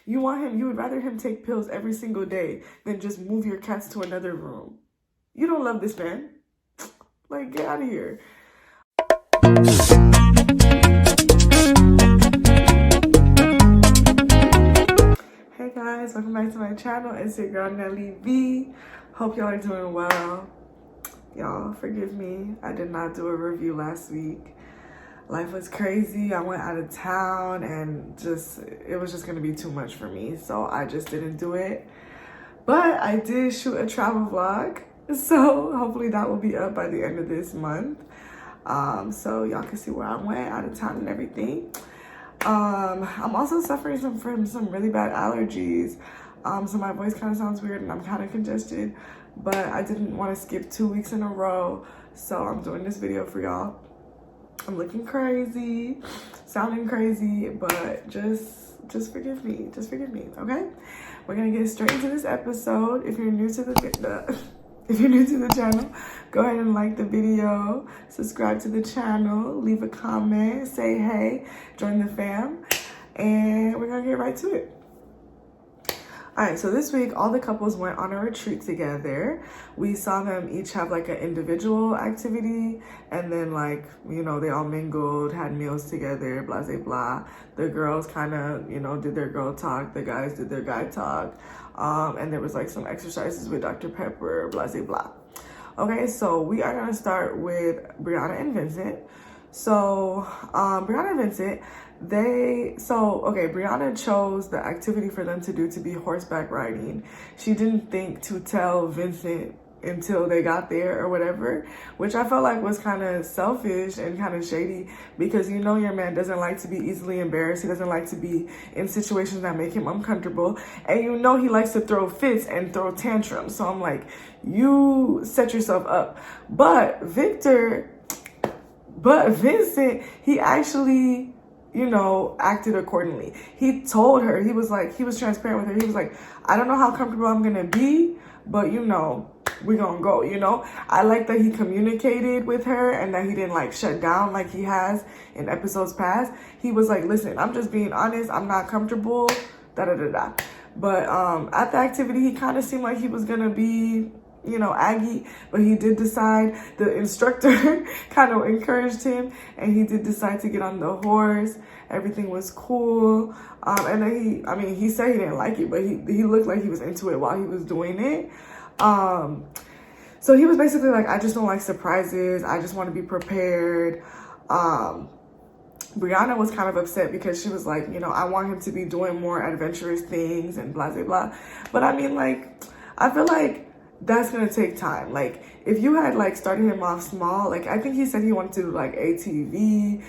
You would rather him take pills every single day than just move your cats to another room. You don't love this man. Like, get out of here. Hey guys, welcome back to my channel. It's your girl Nelly V. Hope y'all are doing well. Y'all, forgive me. I did not do a review last week. Life was crazy. I went out of town and it was just gonna be too much for me. So I just didn't do it. But I did shoot a travel vlog. So hopefully that will be up by the end of this month. So y'all can see where I went out of town and everything. I'm also suffering from some really bad allergies. So my voice kind of sounds weird and I'm kind of congested, but I didn't want to skip 2 weeks in a row. So I'm doing this video for y'all. I'm looking crazy, sounding crazy, but just forgive me. Just forgive me, okay? We're gonna get straight into this episode. If you're new to the channel, go ahead and like the video, subscribe to the channel, leave a comment, say hey, join the fam, and we're gonna get right to it. All right, so this week, all the couples went on a retreat together. We saw them each have like an individual activity, and then like, you know, they all mingled, had meals together, blah, blah, blah. The girls kind of, you know, did their girl talk. The guys did their guy talk. And there was like some exercises with Dr. Pepper, blah, blah, blah. Okay, so we are gonna start with Briana and Vincent. So, Briana and Vincent, Briana chose the activity for them to do to be horseback riding. She didn't think to tell Vincent until they got there or whatever, which I felt like was kind of selfish and kind of shady, because you know your man doesn't like to be easily embarrassed. He doesn't like to be in situations that make him uncomfortable. And you know he likes to throw fits and throw tantrums. So I'm like, you set yourself up. But Vincent, he actually, you know, acted accordingly. He told her, he was transparent with her. He was like, I don't know how comfortable I'm gonna be, but you know, we're gonna go, you know? I like that he communicated with her and that he didn't like shut down like he has in episodes past. He was like, listen, I'm just being honest. I'm not comfortable, da-da-da-da. But at the activity, he kind of seemed like he was gonna be, you know, Aggie, but he did decide, the instructor kind of encouraged him, and he did decide to get on the horse. Everything was cool. And then he said he didn't like it, but he looked like he was into it while he was doing it. So he was basically like, I just don't like surprises. I just want to be prepared. Briana was kind of upset because she was like, you know, I want him to be doing more adventurous things and blah, blah, blah. But I mean, like, I feel like that's gonna take time. Like, if you had like started him off small, like I think he said he wanted to do like ATV,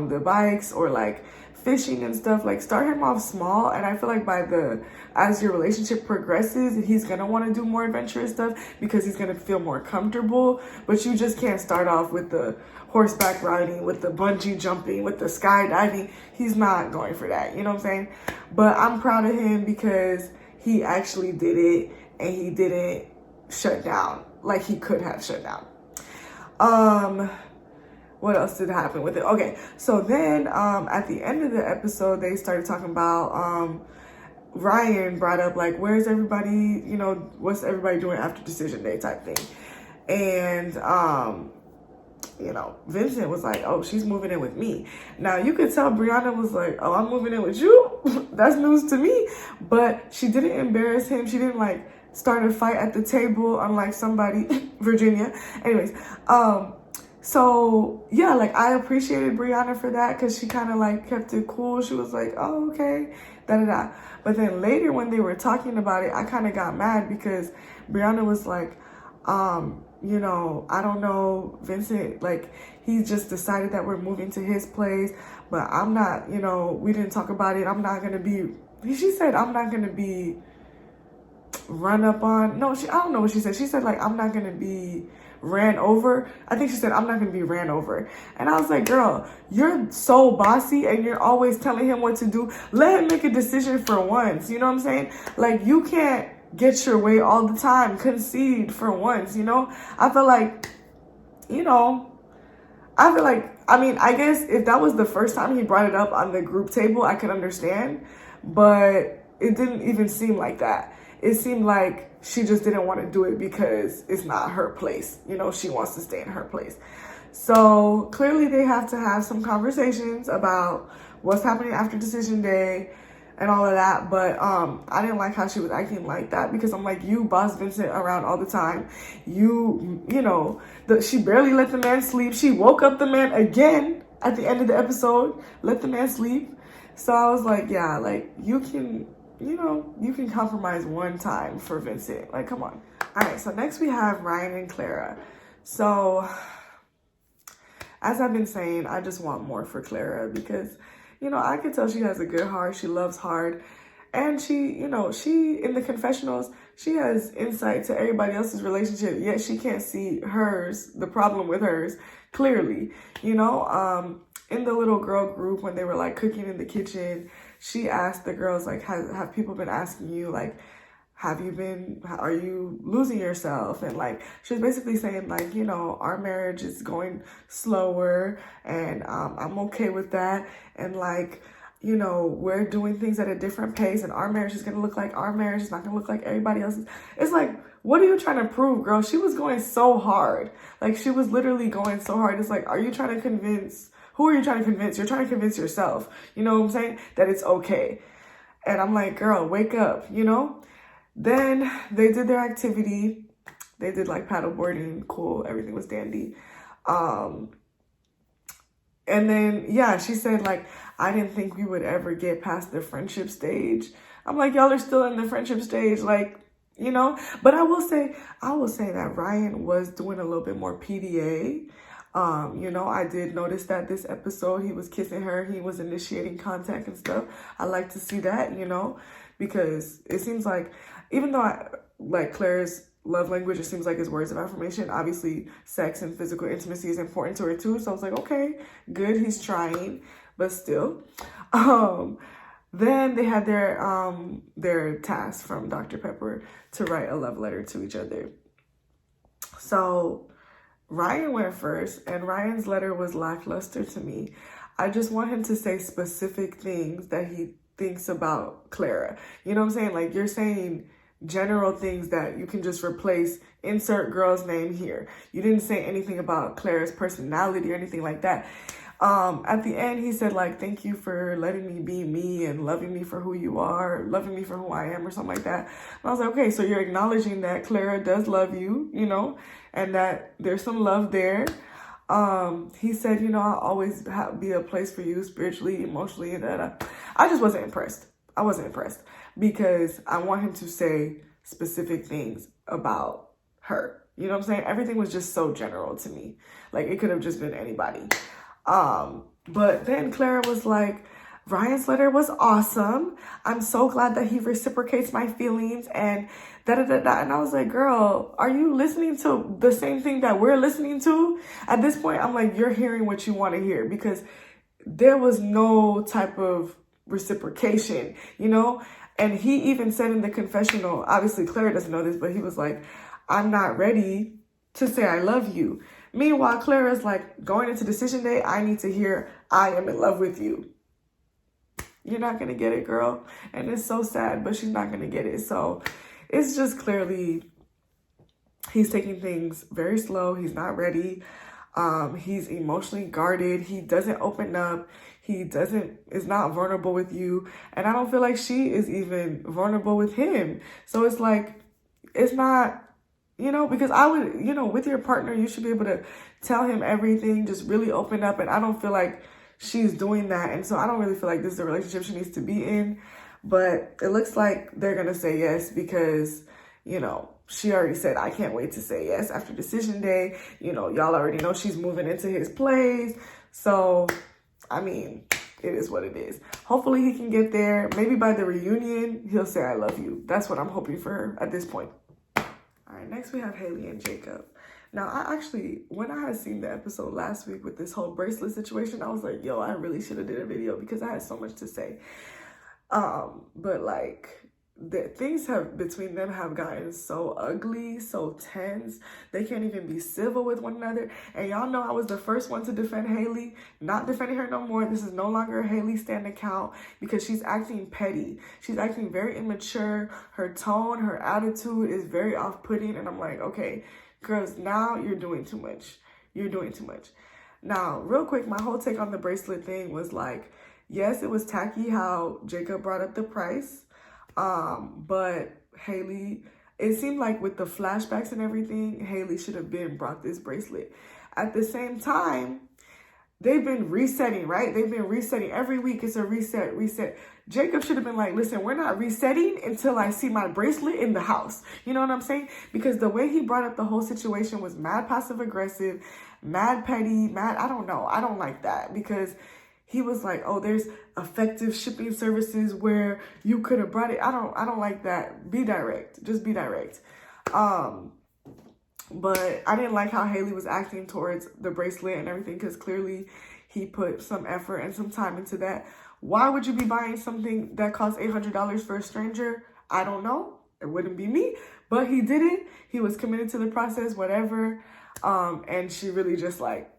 the bikes, or like fishing and stuff. Like, start him off small, and I feel like as your relationship progresses, he's gonna want to do more adventurous stuff because he's gonna feel more comfortable. But you just can't start off with the horseback riding, with the bungee jumping, with the skydiving. He's not going for that, you know what I'm saying? But I'm proud of him because he actually did it, and he didn't shut down like he could have shut down. What else did happen with it? Okay, so then at the end of the episode, they started talking about Ryan brought up like, where's everybody, you know, what's everybody doing after decision day type thing. And you know, Vincent was like, oh, she's moving in with me. Now you could tell Briana was like, oh, I'm moving in with you. That's news to me. But she didn't embarrass him. She didn't like start a fight at the table, unlike somebody, Virginia. Anyways, so yeah, like I appreciated Briana for that, because she kind of like kept it cool. She was like, oh, okay, da-da-da. But then later when they were talking about it, I kind of got mad because Briana was like, you know, I don't know, Vincent, like, he just decided that we're moving to his place, but I'm not, you know, we didn't talk about it. I'm not going to be, she said, I'm not going to be run up on. No, I don't know what she said. She said, like, I'm not going to be ran over. I think she said, I'm not going to be ran over. And I was like, girl, you're so bossy and you're always telling him what to do. Let him make a decision for once. You know what I'm saying? Like, you can't get your way all the time. Concede for once, you know? I feel like, you know, I mean, I guess if that was the first time he brought it up on the group table, I could understand. But it didn't even seem like that. It seemed like she just didn't want to do it because it's not her place. You know, she wants to stay in her place. So clearly they have to have some conversations about what's happening after decision day and all of that. But I didn't like how she was acting like that, because I'm like, you boss Vincent around all the time. You know, she barely let the man sleep. She woke up the man again at the end of the episode, let the man sleep. So I was like, yeah, like you can compromise one time for Vincent. Like, come on. All right, so next we have Ryan and Clara. So as I've been saying, I just want more for Clara, because, you know, I can tell she has a good heart. She loves hard. And she, you know, she, in the confessionals, she has insight to everybody else's relationship, yet she can't see hers, the problem with hers, clearly. You know, in the little girl group, when they were like cooking in the kitchen, she asked the girls, like, have people been asking you, like, are you losing yourself? And like, she was basically saying, like, you know, our marriage is going slower, and I'm okay with that. And like, you know, we're doing things at a different pace, and our marriage is going to look like our marriage. It's not going to look like everybody else's. It's like, what are you trying to prove, girl? She was going so hard. Like, she was literally going so hard. It's like, are you trying to convince, who are you trying to convince? You're trying to convince yourself, you know what I'm saying? That it's okay. And I'm like, girl, wake up, you know? Then they did their activity. They did like paddle boarding, cool, everything was dandy. And then, yeah, she said, like, I didn't think we would ever get past the friendship stage. I'm like, y'all are still in the friendship stage, like, you know? But I will say that Ryan was doing a little bit more PDA. You know, I did notice that this episode, he was kissing her, he was initiating contact and stuff. I like to see that, you know, because it seems like, even though like Claire's love language, it seems like his words of affirmation, obviously sex and physical intimacy is important to her too. So I was like, okay, good, he's trying, but still. Then they had their task from Dr. Pepper to write a love letter to each other. So Ryan went first, and Ryan's letter was lackluster to me. I just want him to say specific things that he thinks about Clara. You know what I'm saying? Like, you're saying general things that you can just replace, insert girl's name here. You didn't say anything about Clara's personality or anything like that. At the end, he said, like, thank you for letting me be me and loving me for who you are, loving me for who I am, or something like that. And I was like, okay, so you're acknowledging that Clara does love you, you know, and that there's some love there. He said, you know, I'll always be a place for you spiritually, emotionally, and that. I just wasn't impressed. I wasn't impressed, because I want him to say specific things about her. You know what I'm saying? Everything was just so general to me. Like, it could have just been anybody. But then Clara was like, Ryan's letter was awesome. I'm so glad that he reciprocates my feelings and da-da-da-da. And I was like, girl, are you listening to the same thing that we're listening to? At this point, I'm like, you're hearing what you want to hear, because there was no type of reciprocation, you know? And he even said in the confessional, obviously Clara doesn't know this, but he was like, I'm not ready to say I love you. Meanwhile, Clara's like, going into decision day, I need to hear, I am in love with you. You're not going to get it, girl. And it's so sad, but she's not going to get it. So it's just clearly, he's taking things very slow. He's not ready. He's emotionally guarded. He doesn't open up. Is not vulnerable with you. And I don't feel like she is even vulnerable with him. So it's like, it's not, you know, because I would, you know, with your partner, you should be able to tell him everything, just really open up. And I don't feel like she's doing that. And so I don't really feel like this is the relationship she needs to be in. But it looks like they're going to say yes, because, you know, she already said, I can't wait to say yes after decision day. You know, y'all already know she's moving into his place. So, I mean, it is what it is. Hopefully he can get there. Maybe by the reunion, he'll say, I love you. That's what I'm hoping for her at this point. All right, next we have Haley and Jacob. Now, when I had seen the episode last week with this whole bracelet situation, I was like, yo, I really should have did a video, because I had so much to say. But like, things between them have gotten so ugly, so tense. They can't even be civil with one another. And y'all know I was the first one to defend Haley. Not defending her no more. This is no longer a Haley stand account because she's acting petty. She's acting very immature. Her tone, her attitude is very off-putting. And I'm like, okay, girls, now you're doing too much. You're doing too much. Now, real quick, my whole take on the bracelet thing was like, yes, it was tacky how Jacob brought up the price. But Haley, it seemed like with the flashbacks and everything, Haley should have been brought this bracelet. At the same time, they've been resetting, right? They've been resetting. Every week it's a reset. Jacob should have been like, listen, we're not resetting until I see my bracelet in the house. You know what I'm saying? Because the way he brought up the whole situation was mad passive aggressive, mad petty, mad, I don't know. I don't like that because he was like, oh, there's effective shipping services where you could have brought it. I don't like that. Be direct. Just be direct. But I didn't like how Haley was acting towards the bracelet and everything because clearly he put some effort and some time into that. Why would you be buying something that costs $800 for a stranger? I don't know. It wouldn't be me. But he did it. He was committed to the process, whatever. And she really just like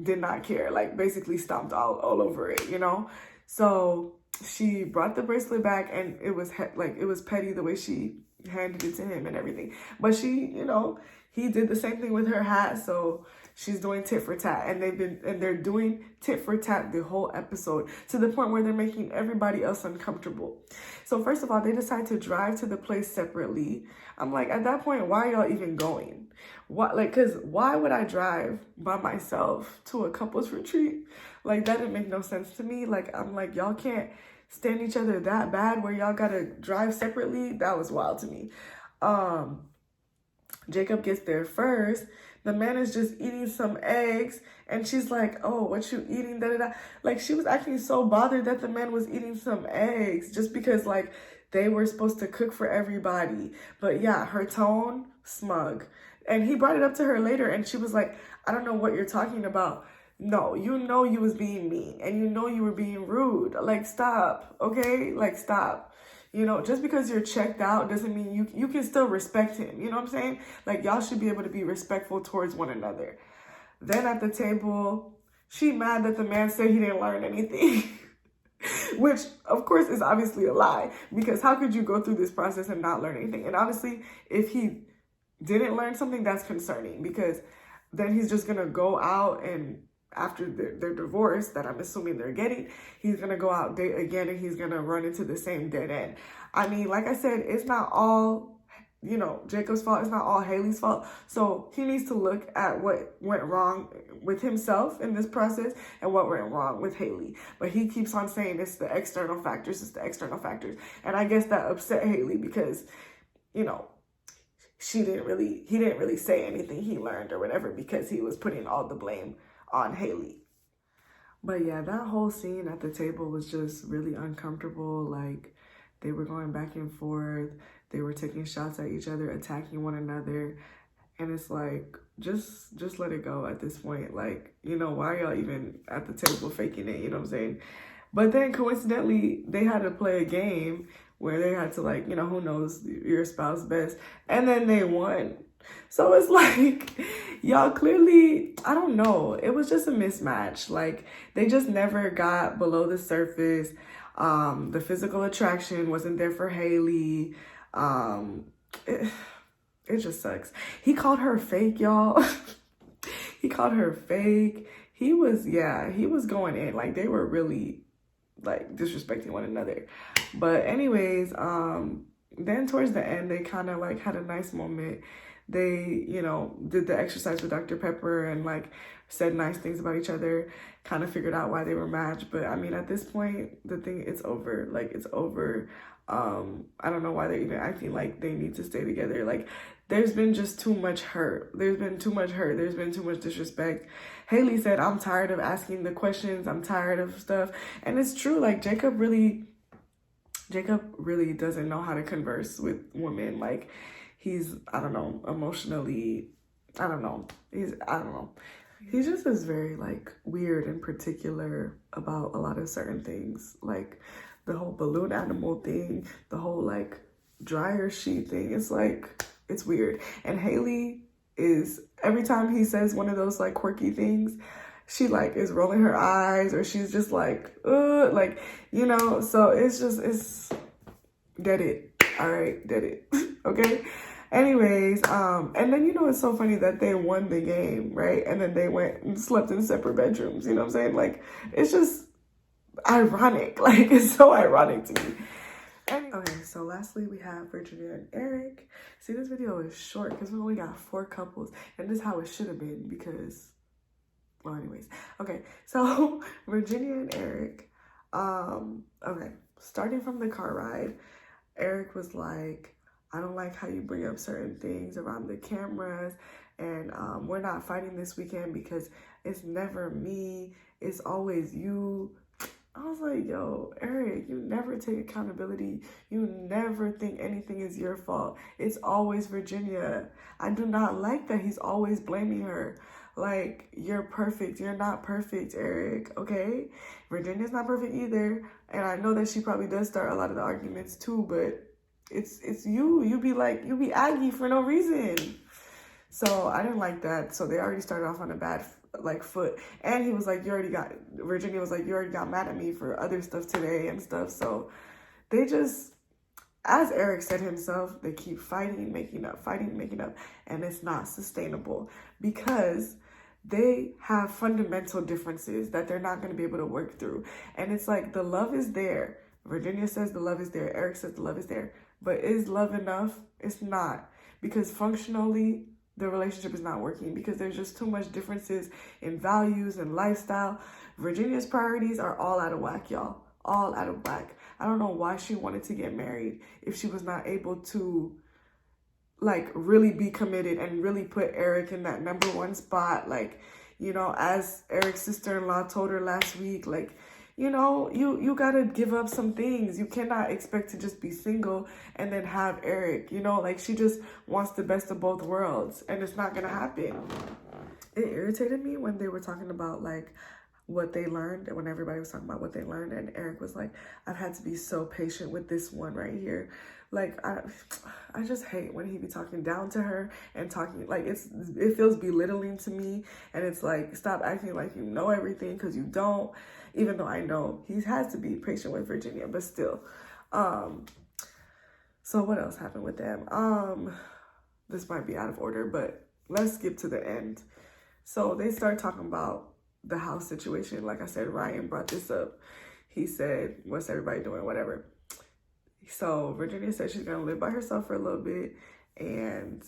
did not care, like basically stomped all over it, you know? So she brought the bracelet back and it was it was petty the way she handed it to him and everything. But she, you know, he did the same thing with her hat. So she's doing tit for tat and they're doing tit for tat the whole episode to the point where they're making everybody else uncomfortable. So first of all, they decide to drive to the place separately. I'm like, at that point, why are y'all even going? Cause why would I drive by myself to a couples retreat? Like that didn't make no sense to me. Like, I'm like, y'all can't stand each other that bad where y'all gotta drive separately. That was wild to me. Jacob gets there first. The man is just eating some eggs and she's like, oh, what you eating? Da, da, da. Like she was acting so bothered that the man was eating some eggs just because like they were supposed to cook for everybody. But yeah, her tone, smug. And he brought it up to her later and she was like, I don't know what you're talking about. No, you know you was being mean and you know you were being rude. Like, stop, okay? Like, stop. You know, just because you're checked out doesn't mean you can still respect him. You know what I'm saying? Like, y'all should be able to be respectful towards one another. Then at the table, she mad that the man said he didn't learn anything. Which, of course, is obviously a lie. Because how could you go through this process and not learn anything? And honestly, if he didn't learn something, that's concerning. Because then he's just going to go out and after their divorce that I'm assuming they're getting, he's going to go out date again and he's going to run into the same dead end. I mean, like I said, it's not all, you know, Jacob's fault. It's not all Haley's fault. So he needs to look at what went wrong with himself in this process and what went wrong with Haley. But he keeps on saying it's the external factors. It's the external factors. And I guess that upset Haley because, you know, he didn't really say anything he learned or whatever because he was putting all the blame on Haley. But yeah, that whole scene at the table was just really uncomfortable. Like they were going back and forth. They were taking shots at each other, attacking one another. And it's like, just let it go at this point. Like, you know, why are y'all even at the table faking it? You know what I'm saying? But then coincidentally, they had to play a game where they had to like, you know, who knows your spouse best. And then they won. So it's like, y'all clearly, I don't know. It was just a mismatch. Like they just never got below the surface. The physical attraction wasn't there for Haley. It just sucks. He called her fake, y'all. He called her fake. He was going in. Like they were really like disrespecting one another. But anyways, then towards the end, they kind of like had a nice moment. They, you know, did the exercise with Dr. Pepper and like said nice things about each other, kind of figured out why they were matched. But I mean, at this point, it's over. Like it's over. I don't know why they're even acting like they need to stay together. Like there's been just too much hurt. There's been too much hurt. There's been too much disrespect. Haley said, I'm tired of asking the questions. I'm tired of stuff. And it's true. Like Jacob really doesn't know how to converse with women. Like he's, I don't know, emotionally, I don't know. He just is very like weird and particular about a lot of certain things. Like the whole balloon animal thing, the whole like dryer sheet thing. It's like, it's weird. And Haley is, every time he says one of those like quirky things, she like is rolling her eyes, or she's just like, like, you know, so it's just, it's, get it. All right, did it. Okay. Anyways, and then, you know, it's so funny that they won the game, right? And then they went and slept in separate bedrooms. You know what I'm saying? Like, it's just ironic. Like, it's so ironic to me. Okay, so lastly, we have Virginia and Erik. See, this video is short because we only got 4 couples, and this is how it should have been because, well, anyways. Okay, so Virginia and Erik, okay, starting from the car ride, Erik was like, I don't like how you bring up certain things around the cameras, and we're not fighting this weekend because it's never me, it's always you. I was like, yo, Erik, you never take accountability. You never think anything is your fault. It's always Virginia. I do not like that he's always blaming her. Like, you're perfect. You're not perfect, Erik, okay? Virginia's not perfect either. And I know that she probably does start a lot of the arguments too, but it's you. You be aggy for no reason. So I didn't like that. So they already started off on a bad like foot. And he was like, Virginia was like, you already got mad at me for other stuff today and stuff. So they just, as Erik said himself, they keep fighting, making up, and it's not sustainable because they have fundamental differences that they're not going to be able to work through. And it's like, the love is there. Virginia says the love is there. Erik says the love is there. But is love enough? It's not. Because functionally, the relationship is not working because there's just too much differences in values and lifestyle. Virginia's priorities are all out of whack, y'all. All out of whack. I don't know why she wanted to get married if she was not able to like really be committed and really put Erik in that #1 spot. Like, you know, as Erik's sister-in-law told her last week, like, you know, you gotta give up some things. You cannot expect to just be single and then have Erik, you know, like she just wants the best of both worlds and it's not gonna happen. It irritated me when they were talking about like what they learned, and when everybody was talking about what they learned, and Erik was like, I've had to be so patient with this one right here. Like, I just hate when he be talking down to her and talking, like, it feels belittling to me, and it's like, stop acting like you know everything, because you don't, even though I know he has to be patient with Virginia, but still. So what else happened with them? This might be out of order, but let's skip to the end. So they start talking about the house situation. Like I said, Ryan brought this up. He said, what's everybody doing, whatever. So Virginia said she's gonna live by herself for a little bit, and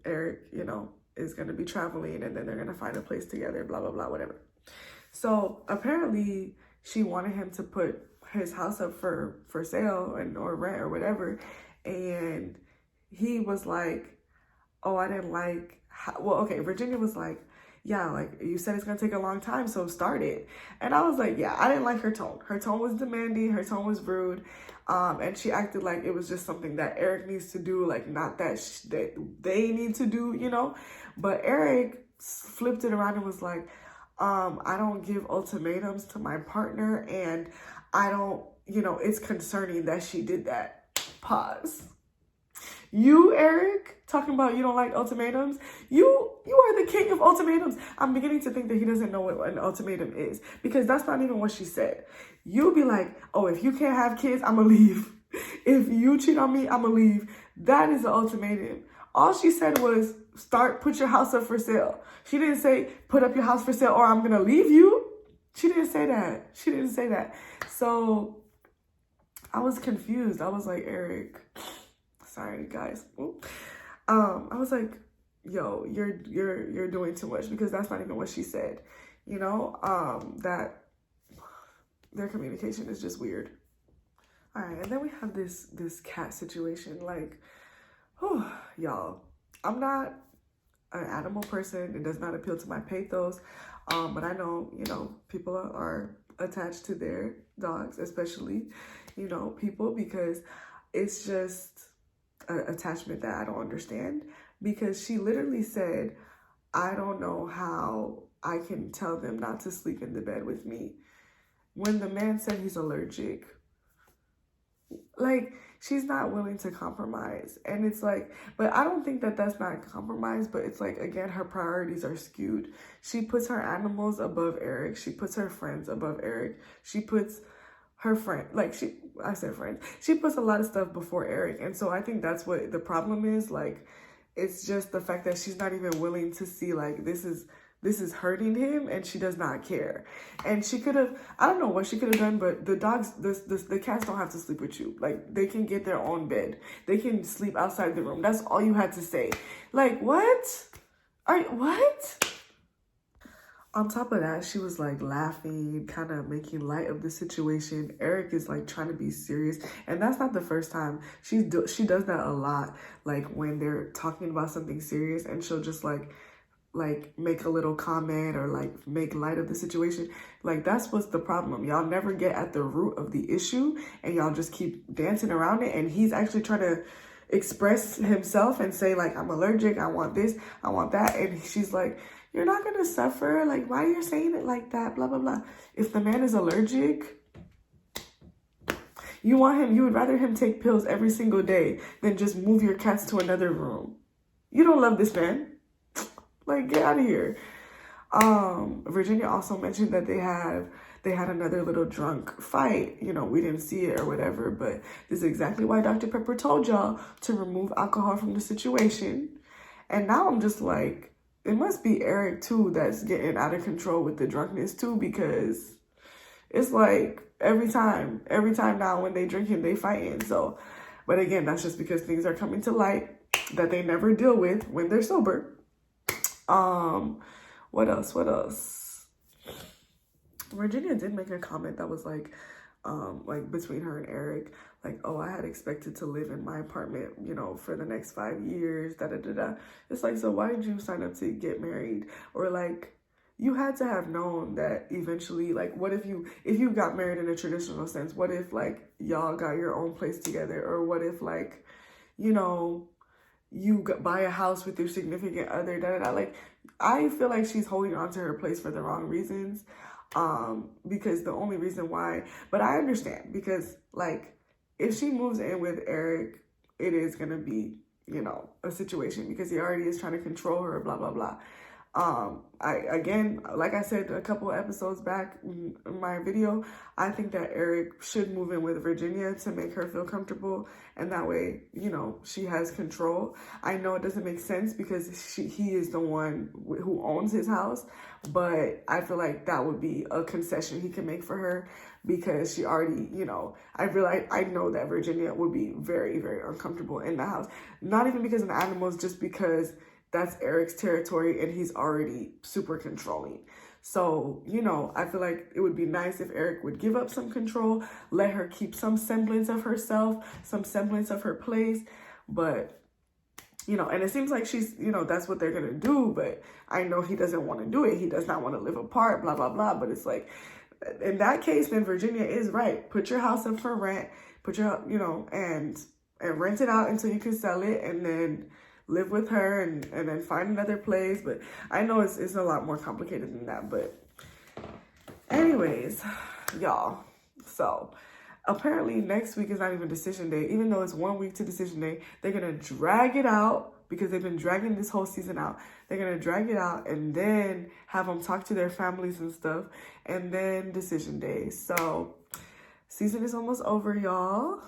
Erik, you know, is gonna be traveling, and then they're gonna find a place together, blah, blah, blah, whatever. So apparently she wanted him to put his house up for sale or rent or whatever. And he was like, oh, I didn't like, well, okay, Virginia was like, yeah, like you said it's gonna take a long time, so start it. And I was like, yeah, I didn't like her tone. Her tone was demanding, her tone was rude. And she acted like it was just something that Erik needs to do, like not that that they need to do, you know? But Erik flipped it around and was like, I don't give ultimatums to my partner, and I don't, you know, it's concerning that she did that. Pause. You, Erik, talking about you don't like ultimatums? You are the king of ultimatums. I'm beginning to think that he doesn't know what an ultimatum is, because that's not even what she said. You be like, oh, if you can't have kids, I'm gonna leave. If you cheat on me, I'm gonna leave. That is an ultimatum. All she said was, put your house up for sale. She didn't say, put up your house for sale or I'm gonna leave you. She didn't say that. She didn't say that. So I was confused. I was like, Erik, sorry guys. I was like, yo, you're doing too much, because that's not even what she said. You know, that their communication is just weird. All right, and then we have this cat situation. Like, y'all, I'm not an animal person. It does not appeal to my pathos. But I know, you know, people are attached to their dogs, especially, you know, people, because it's just an attachment that I don't understand. Because she literally said, I don't know how I can tell them not to sleep in the bed with me, when the man said he's allergic. like, she's not willing to compromise. And it's like, but I don't think that that's not compromise, but it's like, again, her priorities are skewed. She puts her animals above Erik. She puts her friends above Erik. She puts her friend, like, I said friends. She puts a lot of stuff before Erik. And so I think that's what the problem is. Like, it's just the fact that she's not even willing to see, like, this is hurting him, and she does not care. And she could have, I don't know what she could have done, but the dogs, the cats don't have to sleep with you. Like, they can get their own bed. They can sleep outside the room. That's all you had to say. Like, what? What? On top of that, she was like laughing, kind of making light of the situation. Erik is like trying to be serious, and that's not the first time. She does that a lot, like when they're talking about something serious, and she'll just like make a little comment or like make light of the situation. Like, that's what's the problem. Y'all never get at the root of the issue, and y'all just keep dancing around it. And he's actually trying to express himself and say, like, I'm allergic, I want this, I want that. And she's like, you're not gonna suffer. Like, why are you saying it like that? Blah, blah, blah. If the man is allergic, you would rather him take pills every single day than just move your cats to another room. You don't love this man. Like, get out of here. Virginia also mentioned that they had another little drunk fight. You know, we didn't see it or whatever, but this is exactly why Dr. Pepper told y'all to remove alcohol from the situation. And now I'm just like, it must be Erik too that's getting out of control with the drunkenness too, because it's like every time now when they drinking, they fighting. So, but again, that's just because things are coming to light that they never deal with when they're sober. What else? Virginia did make a comment that was like between her and Erik, like, oh, I had expected to live in my apartment, you know, for the next 5 years, da-da-da-da. It's like, so why did you sign up to get married? Or like, you had to have known that eventually, like, what if you got married in a traditional sense? What if, like, y'all got your own place together? Or what if, like, you know, you buy a house with your significant other, da-da-da. Like, I feel like she's holding on to her place for the wrong reasons. Because the only reason why, but I understand, because like, if she moves in with Erik, it is gonna be, you know, a situation, because he already is trying to control her, blah, blah, blah. Again, like I said a couple of episodes back in my video, I think that Erik should move in with Virginia to make her feel comfortable, and that way, you know, she has control. I know it doesn't make sense because he is the one who owns his house, but I feel like that would be a concession he can make for her, because she already, you know, I know that Virginia would be very, very uncomfortable in the house. Not even because of the animals, just because that's Erik's territory and he's already super controlling. So, you know, I feel like it would be nice if Erik would give up some control, let her keep some semblance of herself, some semblance of her place. But, you know, and it seems like she's, you know, that's what they're going to do. But I know he doesn't want to do it. He does not want to live apart, blah, blah, blah. But it's like, in that case, then Virginia is right. Put your house up for rent, you know, and rent it out until you can sell it, and then live with her and then find another place. But I know it's a lot more complicated than that. But anyways, y'all, so apparently next week is not even decision day. Even though it's 1 week to decision day, they're gonna drag it out, because they've been dragging this whole season out. They're gonna drag it out and then have them talk to their families and stuff, and then decision day. So season is almost over, y'all.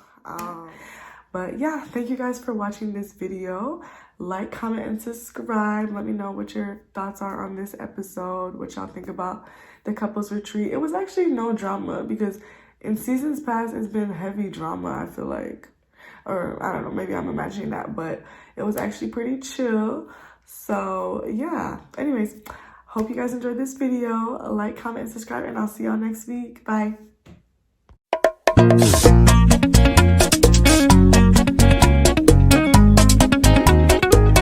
But yeah, thank you guys for watching this video. Like, comment, and subscribe. Let me know what your thoughts are on this episode, what y'all think about the couples retreat. It was actually no drama, because in seasons past, it's been heavy drama, I feel like. Or I don't know, maybe I'm imagining that, but it was actually pretty chill. So yeah, anyways, hope you guys enjoyed this video. Like, comment, and subscribe, and I'll see y'all next week. Bye.